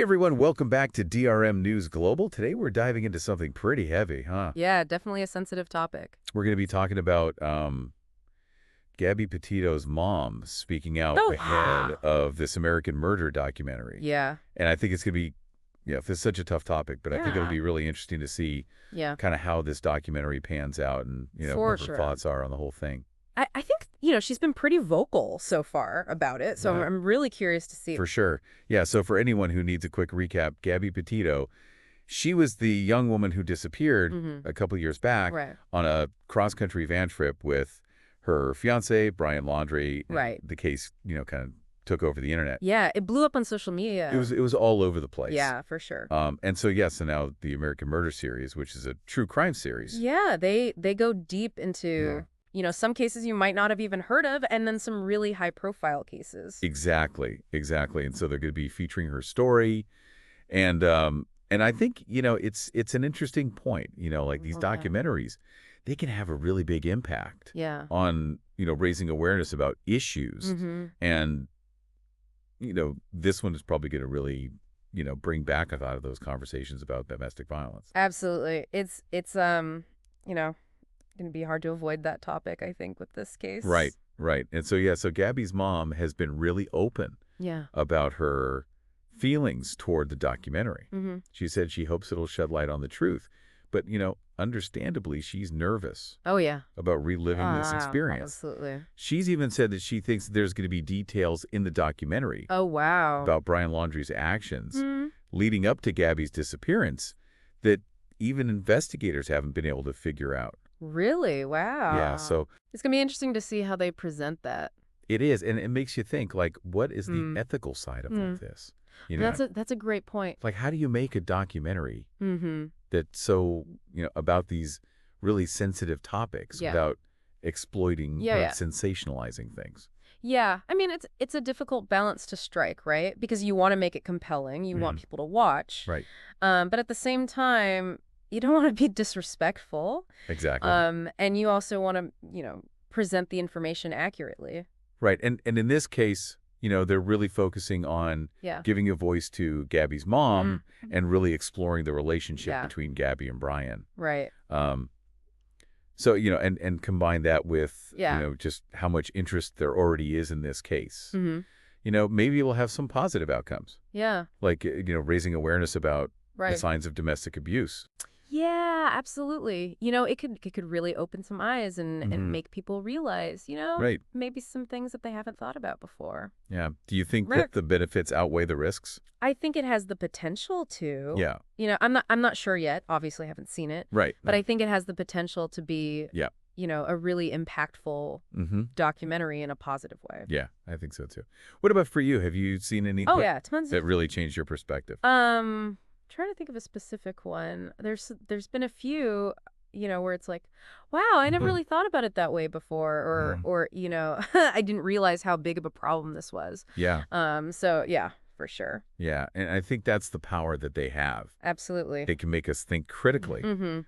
everyone, welcome back to DRM News Global. Today we're diving into something pretty heavy, huh? Yeah, definitely a sensitive topic. We're going to be talking about Gabby Petito's mom speaking out Oh. ahead of this American murder documentary. Yeah. And I think it's going to be, it's such a tough topic, but I think it'll Yeah. be really interesting to see kind of how this documentary pans out and, For what her sure. thoughts are on the whole thing. I think, she's been pretty vocal so far about it, so Yeah. I'm really curious to see. For sure. Yeah, so for anyone who needs a quick recap, Gabby Petito, she was the young woman who disappeared a couple years back on a cross-country van trip with her fiancé, Brian Laundrie. Right. The case, kind of took over the internet. Yeah, it blew up on social media. It was all over the place. Yeah, for sure. And so, so now the American Murder series, which is a true crime series. Yeah, they go deep into, some cases you might not have even heard of, and then some really high-profile cases. Exactly. And so they're going to be featuring her story. And I think, it's an interesting point, like these documentaries, they can have a really big impact on, raising awareness about issues. And, this one is probably going to really, bring back a lot of those conversations about domestic violence. Absolutely. It's going to be hard to avoid that topic, I think, with this case. Right. And so, so Gabby's mom has been really open about her feelings toward the documentary. She said she hopes it'll shed light on the truth. But, understandably, she's nervous about reliving this experience. Absolutely. She's even said that she thinks there's going to be details in the documentary about Brian Laundrie's actions leading up to Gabby's disappearance that even investigators haven't been able to figure out. Really? Wow. Yeah, so it's going to be interesting to see how they present that. It is, and it makes you think, like, what is the ethical side of all this? That's a great point. Like, how do you make a documentary that's so, about these really sensitive topics without exploiting or sensationalizing things? Yeah. I mean, it's a difficult balance to strike, right? Because you want to make it compelling. You want people to watch. Right. But at the same time, you don't want to be disrespectful. Exactly. And you also want to, present the information accurately. Right. And in this case, they're really focusing on giving a voice to Gabby's mom and really exploring the relationship between Gabby and Brian. Right. So, and combine that with, just how much interest there already is in this case. Maybe we'll have some positive outcomes. Yeah. Like, raising awareness about the signs of domestic abuse. Yeah, absolutely. It could really open some eyes and make people realize, maybe some things that they haven't thought about before. Yeah. Do you think that the benefits outweigh the risks? I think it has the potential to. Yeah. I'm not sure yet. Obviously, I haven't seen it. Right. But I think it has the potential to be a really impactful documentary in a positive way. Yeah, I think so too. What about for you? Have you seen anything tons that really changed your perspective? Trying to think of a specific one. There's been a few, where it's like, wow, I never really thought about it that way before, or I didn't realize how big of a problem this was. Yeah. So yeah, for sure. Yeah, and I think that's the power that they have. Absolutely. They can make us think critically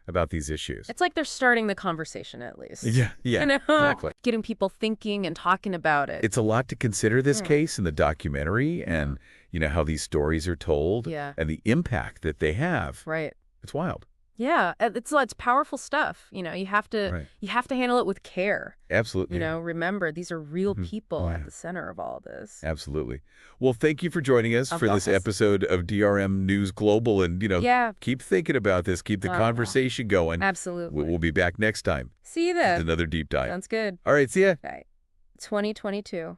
about these issues. It's like they're starting the conversation at least. Yeah, exactly. Getting people thinking and talking about it. It's a lot to consider, this case and the documentary and, how these stories are told and the impact that they have. Right. It's wild. Yeah, it's powerful stuff. You have to handle it with care. Absolutely. Remember, these are real people at the center of all this. Absolutely. Well, thank you for joining us for this episode of DRM News Global. And, keep thinking about this. Keep the conversation going. Absolutely. We'll be back next time. See you then. With another deep dive. Sounds good. All right. See ya. Bye. 2022.